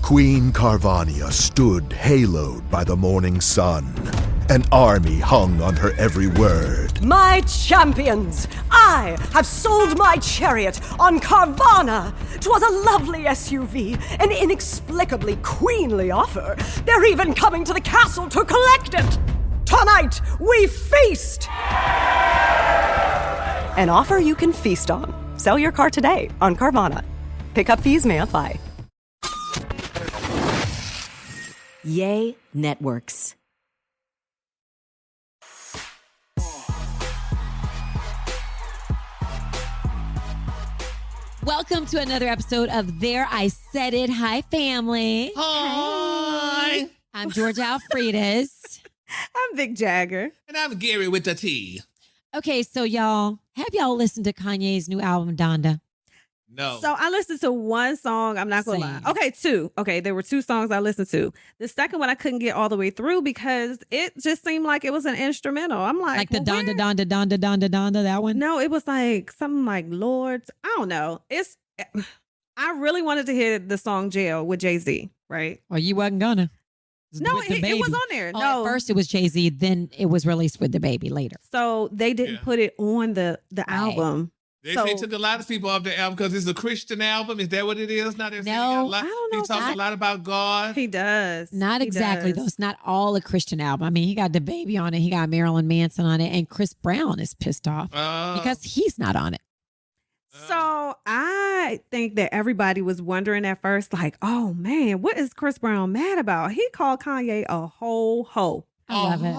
Queen Carvania stood haloed by the morning sun. An army hung on her every word. My champions, I have sold my chariot on Carvana. 'Twas a lovely SUV, an inexplicably queenly offer. They're even coming to the castle to collect it. Tonight, we feast! An offer you can feast on. Sell your car today on Carvana. Pickup fees may apply. Yay Networks. Welcome to another episode of There I Said It. Hi, family. Hi. I'm Georgia Alfredas. I'm Vic Jagger. And I'm Gary with the T. Okay, so y'all, have y'all listened to Kanye's new album, Donda? No. So I listened to one song. I'm not going to lie. Same. Okay, two. Okay, there were two songs I listened to. The second one I couldn't get all the way through because it just seemed like it was an instrumental. I'm like The well, Donda, that one? No, it was like something like Lords. I don't know. I really wanted to hear the song Jail with Jay-Z, right? Or you wasn't gonna. No, With the it was baby. on there. Oh, No. at first it was Jay-Z, then it was released with the baby later. So they didn't put it on the album. They So- took a lot of people off the album because it's a Christian album. Is that what it is? Not No, I don't know He if talks a lot about God. He does. Not He exactly, does. though. It's not all a Christian album. I mean, he got the baby on it. He got Marilyn Manson on it. And Chris Brown is pissed off because he's not on it. So I think that everybody was wondering at first, like, oh man, what is Chris Brown mad about? He called Kanye a whole hoe. I love it.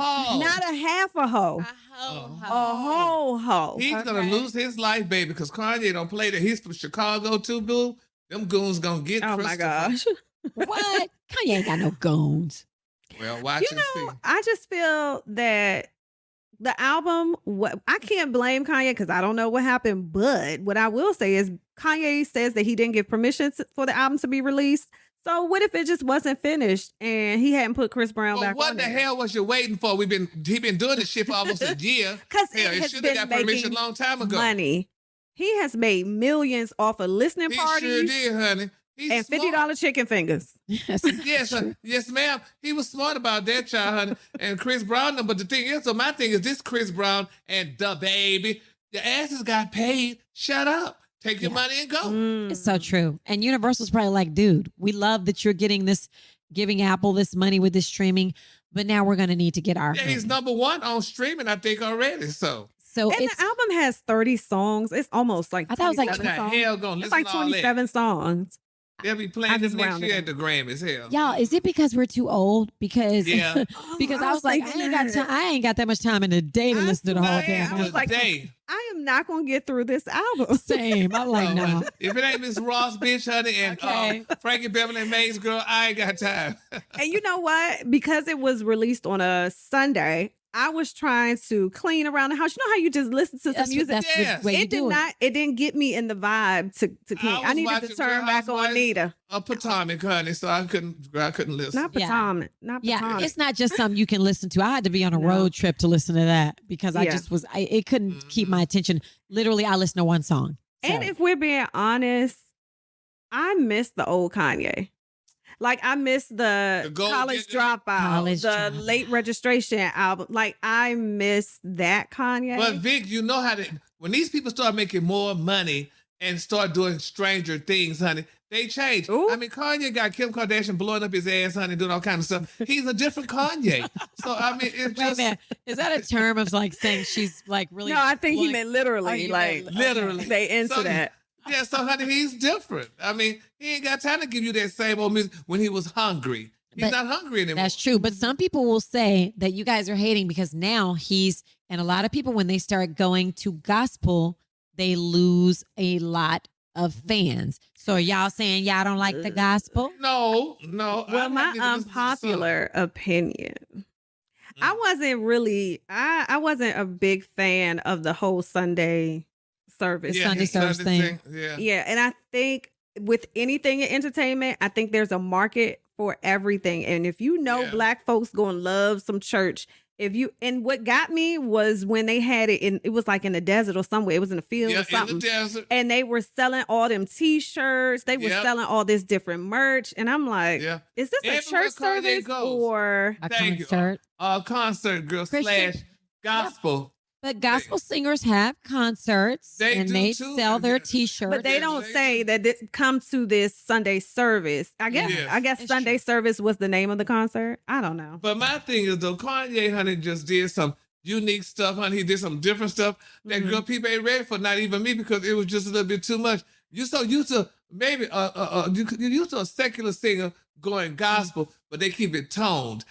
Not a half a hoe. A whole hoe. He's gonna lose his life, baby, because Kanye don't play that. He's from Chicago too, boo. Them goons gonna get Oh my Christopher. gosh. What? Kanye ain't got no goons. Well, watch You and know, see. I just feel that the album, I can't blame Kanye because I don't know what happened, but what I will say is Kanye says that he didn't give permission for the album to be released. So what if it just wasn't finished and he hadn't put Chris Brown Well, back what on the there? hell was you waiting for? He been doing this shit for almost a year. Because Hell, it he has should been have got permission making a long time ago. money. He has made millions off of listening He parties sure did, honey. He's and $50 smart. chicken fingers. Yes, yes, ma'am. He was smart about that, child, honey. And Chris Brown, but the thing is, so my thing is this Chris Brown and the baby, the asses got paid. Shut up. Take your money and go. It's so true. And Universal's probably like, dude, we love that you're giving Apple this money with this streaming, but now we're going to need to get our. Yeah, he's number one on streaming, I think, already. So So And it's the album has 30 songs. It's almost like I thought it was like 27 what the songs. hell gonna It's listen like to all that? 27 songs. They'll be I playing this just next rounded year it. at the Grammys. Hell. y'all, is it because we're too old? Because Yeah. because I I was was like, I thinking ain't got that. time. I ain't got that much time in the day to I listen to the whole swear, damn. I was like, Day. I am not going to get through this album. Same. I'm like, Oh, no. honey. If it ain't Miss Ross, bitch, honey, and Okay. Frankie Beverly and Maze Girl, I ain't got time. And you know what? Because it was released on a Sunday, I was trying to clean around the house. You know how you just listen to some music? That's Yes. the way you It did do not. It didn't get me in the vibe to clean. I I was needed to watching turn Real back on Housewives. Nita. A Potomac, honey, so I couldn't listen. Not Yeah. Potomac. Not Yeah, Potomac. it's not just something you can listen to. I had to be on a No. road trip to listen to that because I Yeah. just was. It couldn't keep my attention. Literally, I listened to one song. And So, if we're being honest, I miss the old Kanye. Like I miss the The Gold college Digger? dropout, College the Dropout. late registration album. Like I miss that Kanye. But Vic, you know how to when these people start making more money and start doing stranger things, honey, they change. Ooh. I mean, Kanye got Kim Kardashian blowing up his ass, honey, doing all kinds of stuff. He's a different Kanye. So I mean, it's wait a just minute. Is that a term of like saying she's like really? no, I think he blowing- meant literally. Oh, you like meant- literally. they into So- that. Yeah, so honey, he's different. I mean, he ain't got time to give you that same old music when he was hungry. He's But not hungry anymore. That's true. But some people will say that you guys are hating because now and a lot of people, when they start going to gospel, they lose a lot of fans. So are y'all saying y'all don't like the gospel? No. Well, I my like to listen to the song. unpopular opinion. I wasn't really I wasn't a big fan of the whole Sunday service. Sunday his service thing. Yeah. Yeah, and I think with anything in entertainment, I think there's a market for everything. And if you know Yeah. black folks gonna love some church, and what got me was when they had it it was like in the desert or somewhere. It was in the field Yeah, or something. in the desert. And they were selling all them t-shirts. They were Yep. selling all this different merch. And I'm like, Yeah. is this Everywhere a church Kanye service goes. or A Thank you. concert. Concert girl Christian- / gospel. But gospel singers have concerts They and do they too. sell their Yeah. t-shirts. but they Yeah, don't they- say that this comes to this Sunday service. I guess Yes. I guess It's Sunday true. service was the name of the concert. I don't know. But my thing is though, Kanye, honey, just did some unique stuff, honey. He did some different stuff that Mhm. girl people ain't ready for, not even me, because it was just a little bit too much. You so used to maybe you used to a secular singer going gospel, but they keep it toned.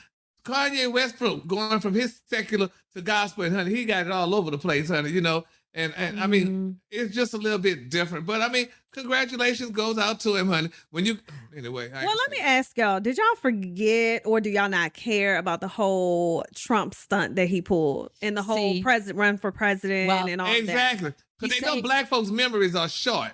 Kanye West going from his secular to gospel, and honey, he got it all over the place, honey. You know, and I mean, Mhm. it's just a little bit different. But I mean, congratulations goes out to him, honey. When you anyway. Well, let me ask y'all, did y'all forget or do y'all not care about the whole Trump stunt that he pulled and the whole See. president run for president Well, and all that? Exactly, because He they know said- black folks' memories are short.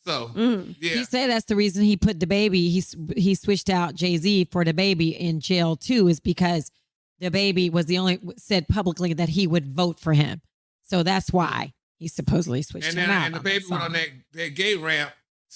So Mm. yeah, He said that's the reason he put the baby. He switched out Jay-Z for the baby in jail too, is because the baby was the only said publicly that he would vote for him. So that's why he supposedly switched and him then out. and the on baby went on song. that gay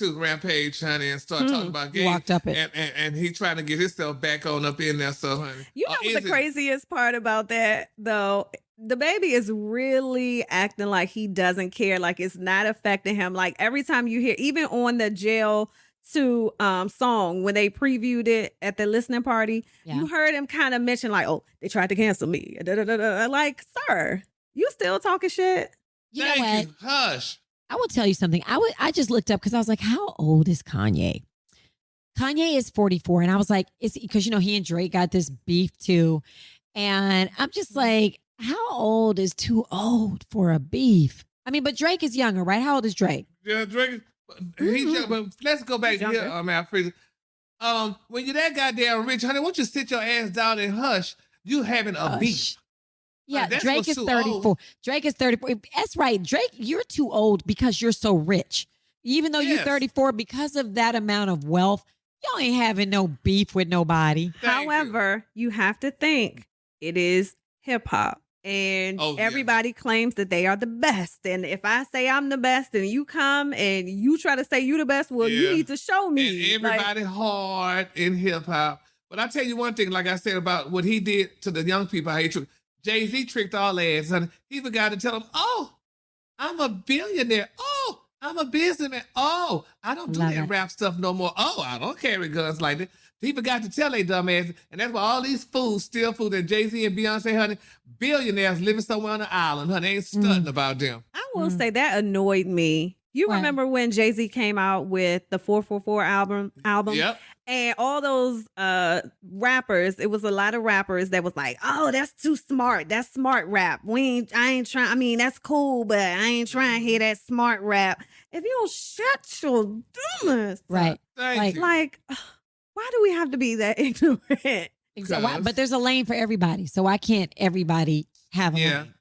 rampage, honey, and started talking about He gay. walked up it. And he trying to get himself back on up in there. So honey, You know Or what is the it- craziest part about that though? The baby is really acting like he doesn't care, like it's not affecting him. Like every time you hear, even on the Jail 2 song when they previewed it at the listening party, Yeah. you heard him kind of mention like, "Oh, they tried to cancel me." Da, da, da, da. Like, sir, you still talking shit? You know Thank what? you. Hush. I will tell you something. I just looked up because I was like, how old is Kanye? Kanye is 44. And I was like, is because he and Drake got this beef too. And I'm just like, how old is too old for a beef? I mean, but Drake is younger, right? How old is Drake? Yeah, Drake. He's young, but let's go back He's here, younger. man, Freezer. When you're that goddamn rich, honey, won't you sit your ass down and hush? You having a Hush. beef. Yeah, that's Drake what's is too 34. old. Drake is 34. That's right. Drake, you're too old because you're so rich. Even though you're Yes. 34, because of that amount of wealth, y'all ain't having no beef with nobody. Thank you. However, you have to think it is hip hop. And Oh, yeah. everybody claims that they are the best. And if I say I'm the best and you come and you try to say you the best, well, you Yeah. need to show me. And Like, everybody hard in hip hop. But I tell you one thing, like I said about what he did to the young people, how he tricked. Jay-Z tricked all ass, honey. He forgot to tell them, oh, I'm a billionaire. Oh, I'm a businessman. Oh, I don't do Love that it. rap stuff no more. Oh, I don't carry guns like that. He forgot to tell they dumb ass. And that's why all these fools, still fools, and Jay-Z and Beyonce, honey, billionaires living somewhere on the island, honey, ain't stunting about them. I will say that annoyed me. You Right. remember when Jay-Z came out with the 444 album? Yep. And all those rappers, it was a lot of rappers that was like, "Oh, that's too smart. That's smart rap. I ain't trying. I mean, that's cool, but I ain't trying to hear that smart rap." If you don't shut your dumbass up, Right. Thank Like- you. like, why do we have to be that ignorant? Exactly. But there's a lane for everybody. So why can't everybody have a Yeah. lane?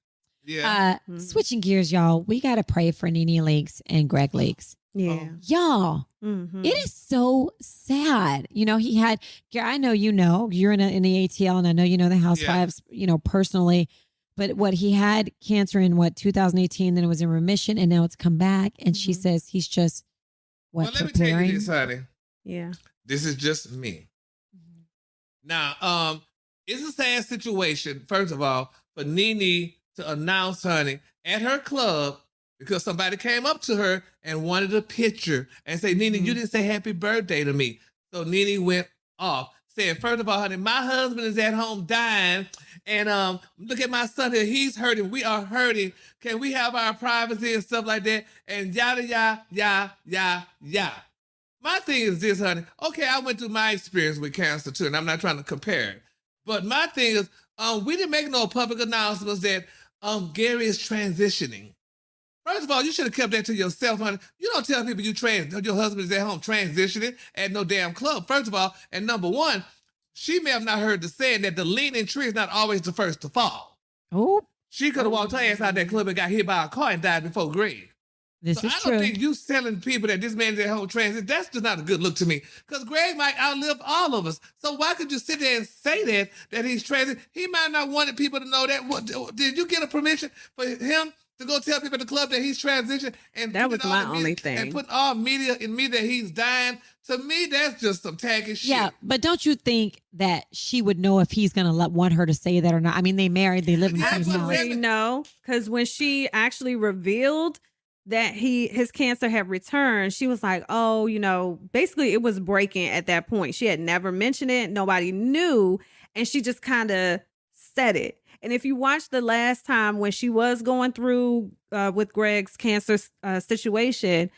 Yeah. Switching gears, y'all, we got to pray for Nene Leakes and Greg Leakes. Yeah. Y'all, Mhm. it is so sad. He had, I know you're in the ATL and I know the Housewives, personally. But he had cancer in 2018, then it was in remission and now it's come back. And she Mhm. says he's just, Well, let me tell preparing? you this, honey. Yeah. This is just me. Now, it's a sad situation, first of all, for Nene to announce, honey, at her club, because somebody came up to her and wanted a picture and say, Nene, you didn't say happy birthday to me. So Nene went off, saying, first of all, honey, my husband is at home dying. And look at my son here. He's hurting. We are hurting. Can we have our privacy and stuff like that? And yada, yada, yada, yada, yada. My thing is this, honey. Okay, I went through my experience with cancer too, and I'm not trying to compare it. But my thing is, we didn't make no public announcements that Gary is transitioning. First of all, you should have kept that to yourself, honey. You don't tell people your husband is at home transitioning at no damn club. First of all, and number one, she may have not heard the saying that the leaning tree is not always the first to fall. Oh, She could have walked her ass out that club and got hit by a car and died before Greg. This So is I true. don't think you telling people that this man's at home transit, that's just not a good look to me. Because Greg might outlive all of us. So why could you sit there and say that he's transit? He might not wanted people to know that. Did you get a permission for him to go tell people at the club that he's transitioned? And That put was it all my in only media, thing. And put all media in me that he's dying. To me, that's just some tacky shit. Yeah, but don't you think that she would know if he's going to want her to say that or not? I mean, they married, they live in the Yeah, same but house. then- Actually, no, because when she actually revealed that his cancer had returned, she was like, oh, basically it was breaking at that point. She had never mentioned it. Nobody knew. And she just kind of said it. And if you watch the last time when she was going through with Greg's cancer situation,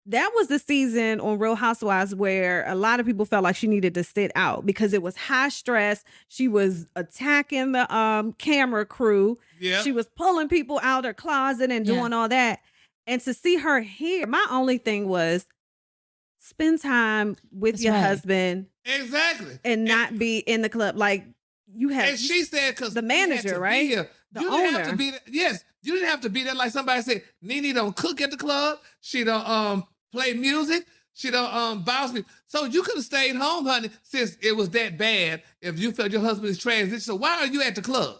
that was the season on Real Housewives where a lot of people felt like she needed to sit out because it was high stress. She was attacking the camera crew. Yeah. She was pulling people out her closet and doing all that. And to see her here, my only thing was spend time with That's your right. husband Exactly. and not be in the club. Like you have. And she said, because the manager, right? The The you didn't have to owner. be there. Yes, you didn't have to be there. Like somebody said, Nene don't cook at the club. She don't play music. She don't bounce me. So you could have stayed home, honey, since it was that bad. If you felt your husband is transition, so why are you at the club?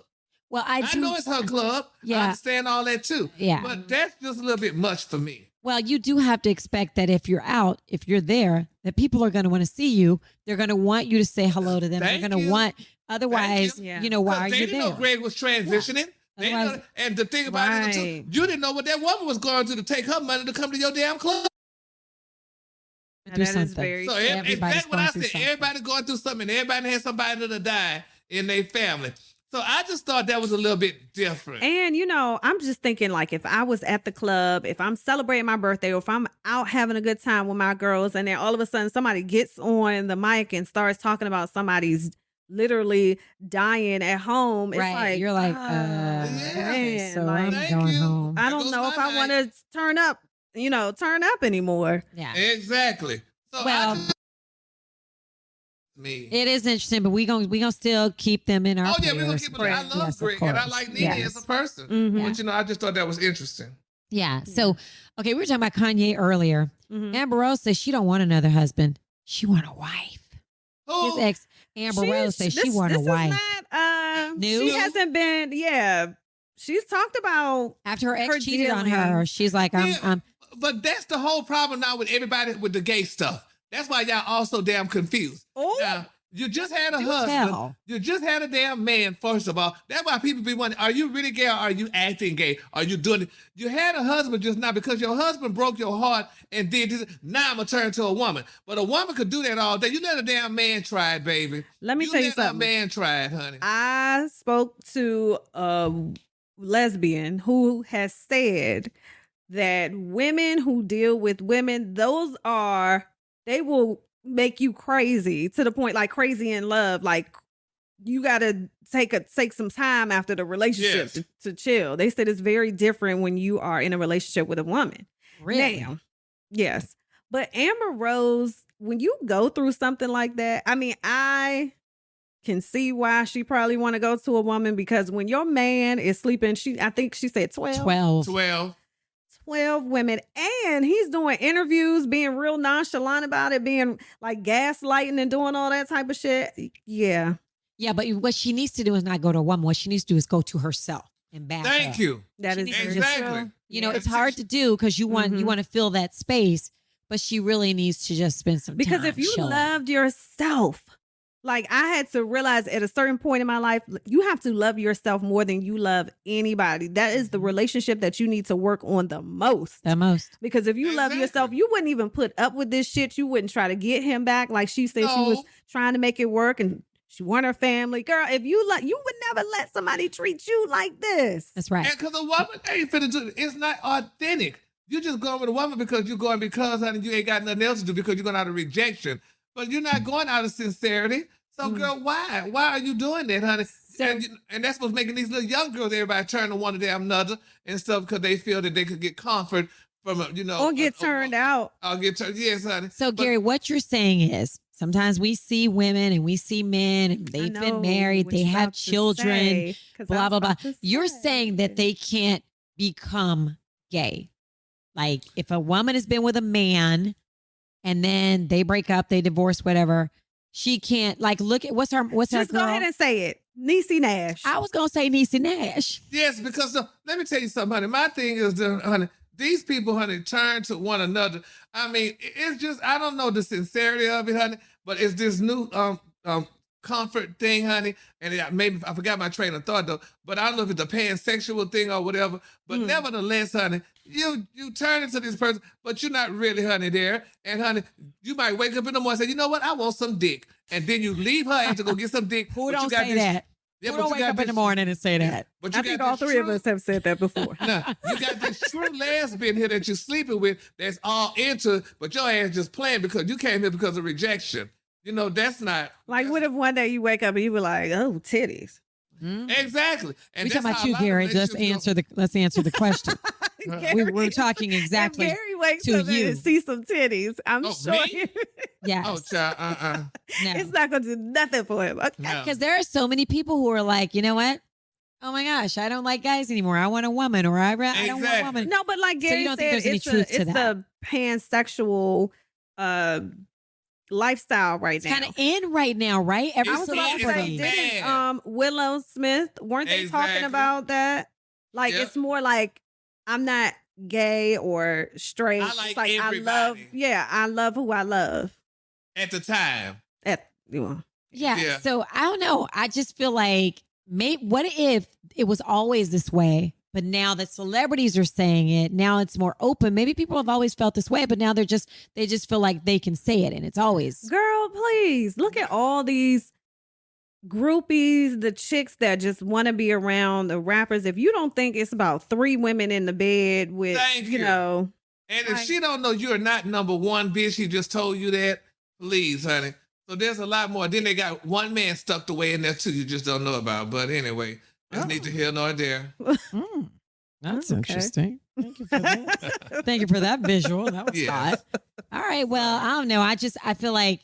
Well, I do. know it's her club. Yeah. I understand all that too. Yeah. But that's just a little bit much for me. Well, you do have to expect that if you're out, if you're there, that people are going to want to see you. They're going to want you to say hello to them. Thank They're going to you. want. Otherwise, you. Yeah. why 'Cause are they you didn't there? know Greg was transitioning. They Otherwise- know, and the thing about it, too, Right. you didn't know what that woman was going to take her money to come to your damn club. Now, do that is something. very So true. Everybody's that's what I going through said. something. Everybody going through something. Everybody had somebody to die in their family. So I just thought that was a little bit different. And I'm just thinking like if I was at the club, if I'm celebrating my birthday, or if I'm out having a good time with my girls, and then all of a sudden somebody gets on the mic and starts talking about somebody's literally dying at home, it's Right. like You're like, Yeah. man, so like, I'm Thank going you. home. I There don't goes know my if I want night. to turn up anymore. Yeah. Exactly. So Well, me. it is interesting, but we gonna still keep them in our Oh yeah, we're gonna prayers. keep it. I love Yes, of Greg and I course. like Nene Yes. as a person. Mhm. But I just thought that was interesting. Yeah. So, okay, we were talking about Kanye earlier. Mhm. Amber Rose says she don't want another husband. She want a wife. His Oh, ex Amber Rose says she want a this wife. Is not, New? she hasn't been. Yeah, she's talked about. After her ex her cheated on her, dealings. she's like, I'm but that's the whole problem now with everybody with the gay stuff. That's why y'all all so damn confused. Oh, Now, you just had a Do husband. tell. You just had a damn man, first of all. That's why people be wondering, are you really gay or are you acting gay? Are you doing it? You had a husband just now because your husband broke your heart and did this. Now I'm going to turn to a woman. But a woman could do that all day. You let a damn man try it, baby. let me tell you let something. a man try it, honey. I spoke to a lesbian who has said that women who deal with women, they will make you crazy to the point like crazy in love. Like you got to take some time after the relationship Yes. to chill. They said it's very different when you are in a relationship with a woman. really. Now, yes. But Amber Rose, when you go through something like that, I mean, I can see why she probably want to go to a woman because when your man is sleeping, I think she said 12 12. 12. women, and he's doing interviews, being real nonchalant about it, being like gaslighting and doing all that type of shit. Yeah. Yeah, but what she needs to do is not go to a woman. What she needs to do is go to herself and back Thank up. you. That She is needs to very just- Exactly. true. You know, Yeah. it's hard to do because you want Mhm. to fill that space, but she really needs to just spend some Because time. if you chilling. loved yourself, like I had to realize at a certain point in my life, you have to love yourself more than you love anybody. That is the relationship that you need to work on the most. the most. Because if you love Exactly. yourself, you wouldn't even put up with this shit. You wouldn't try to get him back. Like she said, she was No. trying to make it work and she want her family. Girl, if you you would never let somebody treat you like this. That's right. And because a woman ain't finna do it. It's not authentic. You just going with a woman because you're going because, honey, you ain't got nothing else to do because you're going out of rejection. But you're not going out of sincerity. So, girl, why? Why are you doing that, honey? And that's what's making these little young girls, everybody turn to one of them another and stuff because they feel that they could get comfort from, Or get turned out. I'll get turned. Yes, honey. So, But- Gary, what you're saying is sometimes we see women and we see men and they've I been know married, what they you're have about to children, say, 'cause I blah, was blah, blah. about to You're say. saying that they can't become gay. Like if a woman has been with a man and then they break up, they divorce, whatever, she can't like look at what's her Just girl? go ahead and say it. Niecy Nash. I was gonna say Niecy Nash. Yes, because let me tell you something, honey. My thing is, honey, these people, honey, turn to one another. I mean, it's just, I don't know the sincerity of it, honey, but it's this new comfort thing, honey. And maybe I forgot my train of thought though, but I don't know if it's a pansexual thing or whatever. But nevertheless, honey, you turn into this person, but you're not really, honey, there. And honey, you might wake up in the morning and say, you know what, I want some dick. And then you leave her and to go get some dick. Who but don't you got say this, that? Yeah, Who but don't you wake got up in the this- morning and say that? But you I think got all this three of true- us have said that before. Nah, you got this true lesbian here that you're sleeping with that's all into, but your ass just playing because you came here because of rejection. You know, that's not Like, what if one day you wake up and you were like, oh, titties? exactly. And We that's talking about how a you, lot of Gary. Let's relationships let's answer the question. We're talking If exactly Gary wakes to up you. and see some titties, I'm Oh, sure me? Yes. Oh, child, No. it's not going to do nothing for him. Okay. No. Because there are so many people who are like, you know what? Oh my gosh, I don't like guys anymore. I want a woman, or I don't want a Exactly. woman. No, but like So you Gary don't think said, there's any it's truth to it's that? a pansexual lifestyle right It's now. kind of in right now, right? Every I was about to say, celebrity. It's didn't Willow Smith, weren't they talking Exactly. about that? Like, Yep. it's more like, I'm not gay or straight. I It's like I love, everybody. I love who I love. at the time. Yeah. Yeah. So I don't know. I just feel like, what if it was always this way, but now that celebrities are saying it, now it's more open. Maybe people have always felt this way, but now they just feel like they can say it, and it's always. Girl, please look at all these groupies, the chicks that just want to be around the rappers. If you don't think it's about 3 women in the bed with, Thank you. know, And if Right. she don't know you're not number one, bitch, she just told you that, please, honey. So there's a lot more. Then they got one man stuck away in there too. You just don't know about. But anyway, that's neither here nor there. That's Okay. interesting. Thank you for that. Thank you for that visual. That was Yes. hot. All right. Well, I don't know. I feel like,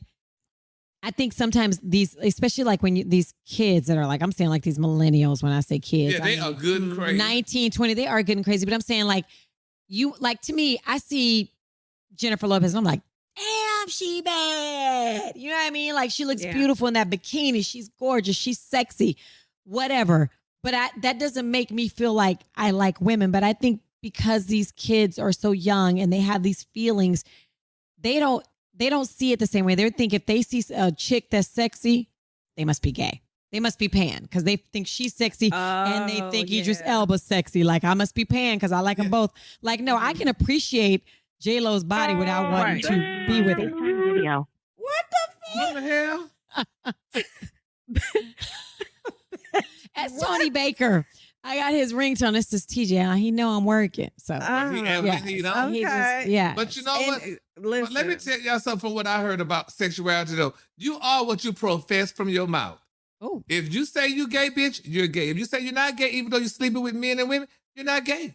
I think sometimes these, especially like when these kids that are like, I'm saying like these millennials when I say kids. Yeah, they are good and crazy. 19, 20, they are good and crazy. But I'm saying like, to me, I see Jennifer Lopez and I'm like, damn, she bad. You know what I mean? Like she looks Yeah. beautiful in that bikini. She's gorgeous. She's sexy, whatever. But that doesn't make me feel like I like women. But I think because these kids are so young and they have these feelings, they don't see it the same way. They think if they see a chick that's sexy, they must be gay. They must be pan because they think she's sexy and they think Idris Elba's sexy. Like I must be pan because I like them both. Like no, I can appreciate J-Lo's body without wanting to be with her. What the hell? That's Tony Baker. I got his ringtone. This is TJ. He know I'm working. So He Uh-huh. evidently yeah. don't. he Okay. just, yeah. But you know what? But Listen, let me tell y'all something from what I heard about sexuality though. You are what you profess from your mouth. Oh. If you say you gay, bitch, you're gay. If you say you're not gay, even though you're sleeping with men and women, you're not gay.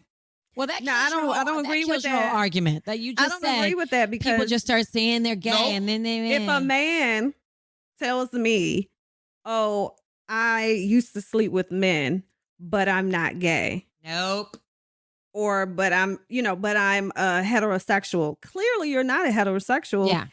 Well, that No, kills I don't that agree with kills your that. argument that you I just don't said. agree with that because People just start saying they're gay No. and then they. if a man tells me, "Oh, I used to sleep with men, but I'm not gay," Nope. or "But I'm heterosexual," clearly you're not a heterosexual. Yeah.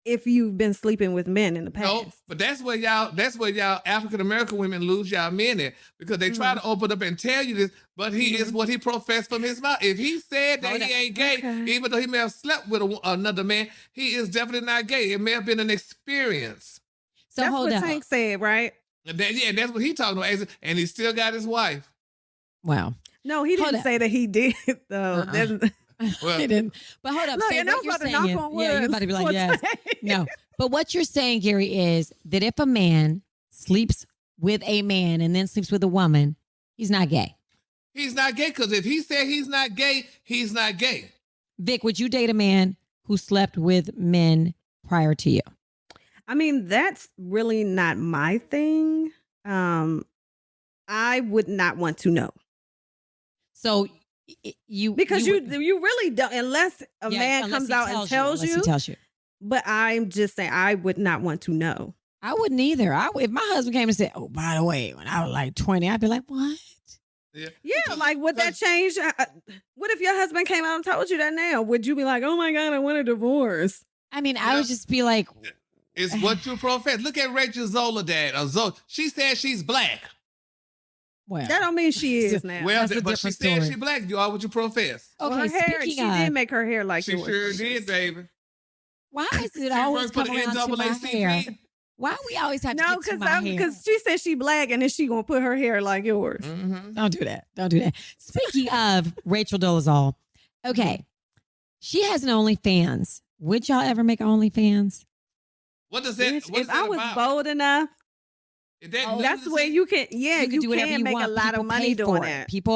If you've been sleeping with men in the past. No, but that's where y'all African American women lose y'all men at because they try to open up and tell you this, but he is what he professed from his mouth. If he said that Hold he on. ain't gay, Okay. even though he may have slept with another man, he is definitely not gay. It may have been an experience. So That's hold what up. Tank said, right? And that's what he talking about. And he still got his wife. Wow. No, he Hold didn't up. say that he did though. Uh-uh. There's- Well, He didn't. But hold up. Look, so and I what was you're about to saying, knock on wood. yeah, you're about to be like, for yes. Tank. No. But what you're saying, Gary, is that if a man sleeps with a man and then sleeps with a woman, he's not gay. he's not gay because if he said he's not gay, he's not gay. Vic, would you date a man who slept with men prior to you? I mean, that's really not my thing. I would not want to know So because you would- really don't unless a yeah, man unless comes he out and tells unless you. he tells you. But I'm just saying, I would not want to know. I wouldn't either. If my husband came and said, "Oh, by the way, when I was like 20," I'd be like, "What?" Yeah, like would that change? What if your husband came out and told you that now? Would you be like, oh my God, I want a divorce? I mean, I would just be like, it's what you profess. Look at Rachel Zola, dad. She said she's black. well, That don't mean she is now. Well, That's a but she different said story. she black. You are what you profess. Well, okay, her hair, she speaking did of, make her hair like She yours. sure did, baby. why is it She always worked for the coming around to my hair? NAACP. Why we always have to No, get to my hair? because she said she black and then she gonna put her hair like yours. Mm-hmm. Don't do that. Don't do that. Speaking of Rachel Dolezal, okay, she has an OnlyFans. Would y'all ever make OnlyFans? What does that? Bitch, What is if I that was about? bold enough, Is that that's nudity? where you can. Yeah, You can do whatever can you make want. a lot People of money pay doing for it. that. People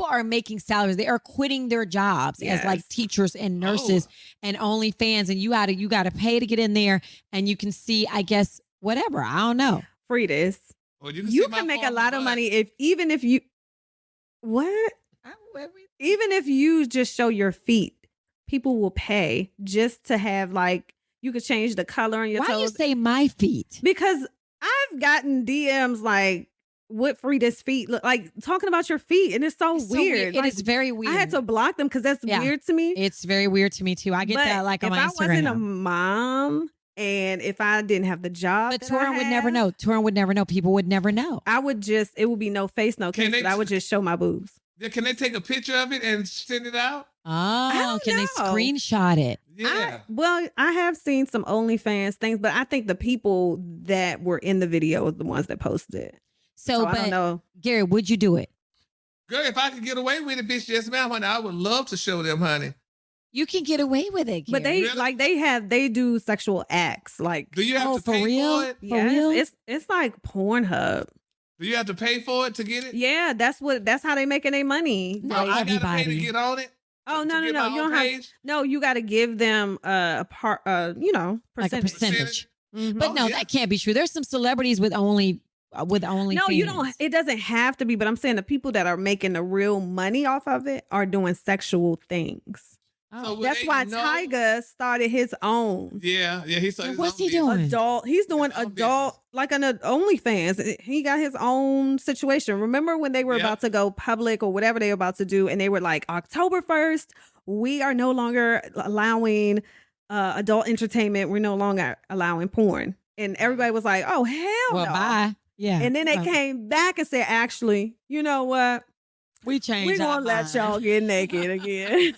are making salaries. They are quitting their jobs as like Yes. teachers and nurses and OnlyFans, and you gotta pay to get in there, and you can see, I guess, whatever. I don't know. Free this. Well, You see my can make a former lot of butt. money if you what? Even if you just show your feet, people will pay just to have like you could change the color on your Why you toes. say my feet? Because I've gotten DMs like what Frida's feet look like talking about your feet, and it's so It's so weird. It Like, is very weird. I had to block them because that's Yeah. weird to me. It's very weird to me too. I get But that like on if my I Instagram. wasn't a now. mom and if I didn't have the job, But that I Torin would never have, know. Torin would never know. People would never know. I would just it would be no face, no Can case. they But I would just show my boobs. Yeah, can they take a picture of it and send it out? Oh, don't can they know. screenshot it? Yeah. I have seen some OnlyFans things, but I think the people that were in the video was the ones that posted it. So, I don't but know. Gary, would you do it? Girl, if I could get away with it, bitch, yes, ma'am, honey, I would love to show them, honey. You can get away with it, But Gary. they Really? they do sexual acts like Do you have Oh, to for pay real? for it? For real? It's like Pornhub. Do you have to pay for it to get it? Yeah, that's how they making their money. No, I gotta pay everybody. to get on it. Oh To no, get no, my you own don't have. page? No, you got to give them a part. Like a percentage. percentage. Mhm. But Oh, no, yeah. that can't be true. There's some celebrities with only No, you don't. It doesn't have to be. But I'm saying the people that are making the real money off of it are doing sexual things. Oh. would That's they why know? Tyga started his own Yeah, he's And what's he doing? adult. He's doing His own adult like an OnlyFans. He got his own situation. Remember when they were Yeah. about to go public or whatever they were about to do, and they were like, October 1st, we are no longer allowing adult entertainment. We're no longer allowing porn, and everybody was like, oh hell Well, no. bye. Yeah. And then they Well, came back and said, actually, you know what? we changed. We're our gonna let mind. y'all get naked again.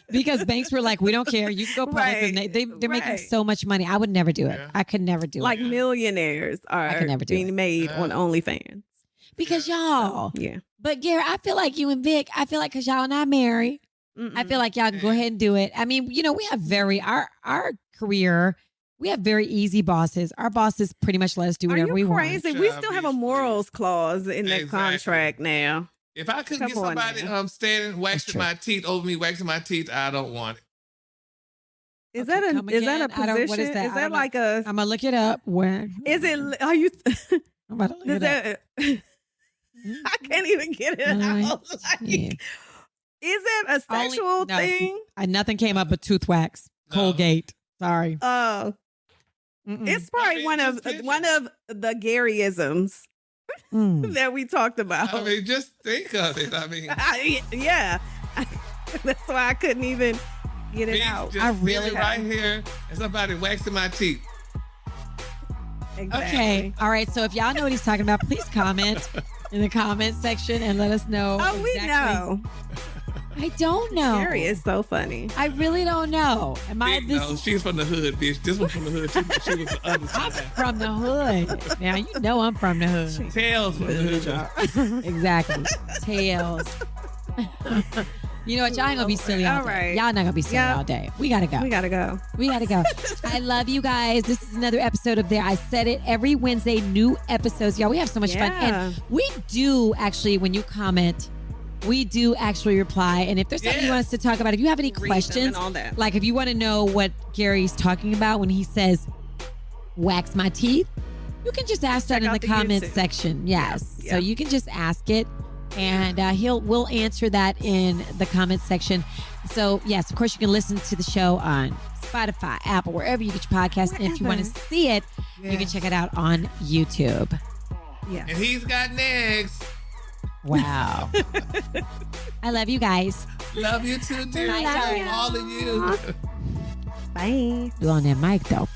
because banks were like, we don't care. You can go public. Right, And they're making right. so much money. I would never do it. Yeah. I could never do Like it millionaires are could never do being it. made Yeah. on OnlyFans. because Yeah. y'all. Yeah. But Gary, I feel like you and Vic. I feel like because y'all not married. I feel like y'all can go ahead and do it. I mean, we have our career. We have very easy bosses. Our bosses pretty much let us do Are whatever you we crazy? want. We still have a Child, morals clause in that Exactly. contract now. If I couldn't get Come on somebody now. standing waxing true. my teeth over me, waxing my teeth, I don't want it. Is Okay, that come is that a again? I don't- position? what is that? I Is that don't know. like a? I'm gonna look it up. Where Is it? Are you? I'm about to look Is it up. that? I can't even get it Alright. out. Like, Yeah. Is it a Only- sexual no. thing? Nothing came up but tooth wax, No. Colgate. Sorry. Oh, Mm-mm. it's probably mean, one of just picture. one of the Garyisms Mm. that we talked about. I mean, just think of it. I mean, Yeah, that's why I couldn't even get it me out. just I sitting really right here and somebody waxing my teeth. Exactly. Okay. All right. So if y'all know what he's talking about, please comment in the comment section and let us know. Oh, we exactly. know. I don't know. Gary is so funny. I really don't know. Am I Big this? no, she's from the hood, bitch. This one's from the hood too, but she was the other I'm side. from the hood. Now you know I'm from the hood. Tails from the hood. Exactly. Tails. You know what? Y'all ain't gonna be silly all All day. right. Y'all not gonna be silly Yeah. all day. We gotta go. We gotta go. We gotta go. I love you guys. This is another episode of There I Said It. Every Wednesday, new episodes. Y'all, we have so much fun. Yeah. And we do actually, when you comment, we do actually reply. And if there's something you Yeah. want us to talk about, if you have any Read them questions, and all that. like if you want to know what Gary's talking about when he says wax my teeth, you can just ask that Check in the out the comment YouTube. section. Yes. Yeah. So you can just ask it. And we'll answer that in the comment section. So yes, of course you can listen to the show on Spotify, Apple, wherever you get your podcast. And if you want to Wherever. see it, you can check it out on YouTube. Yeah. And he's got next. Wow. I love you guys. Love you too, dear. Night, All of you. Bye. You on that mic though.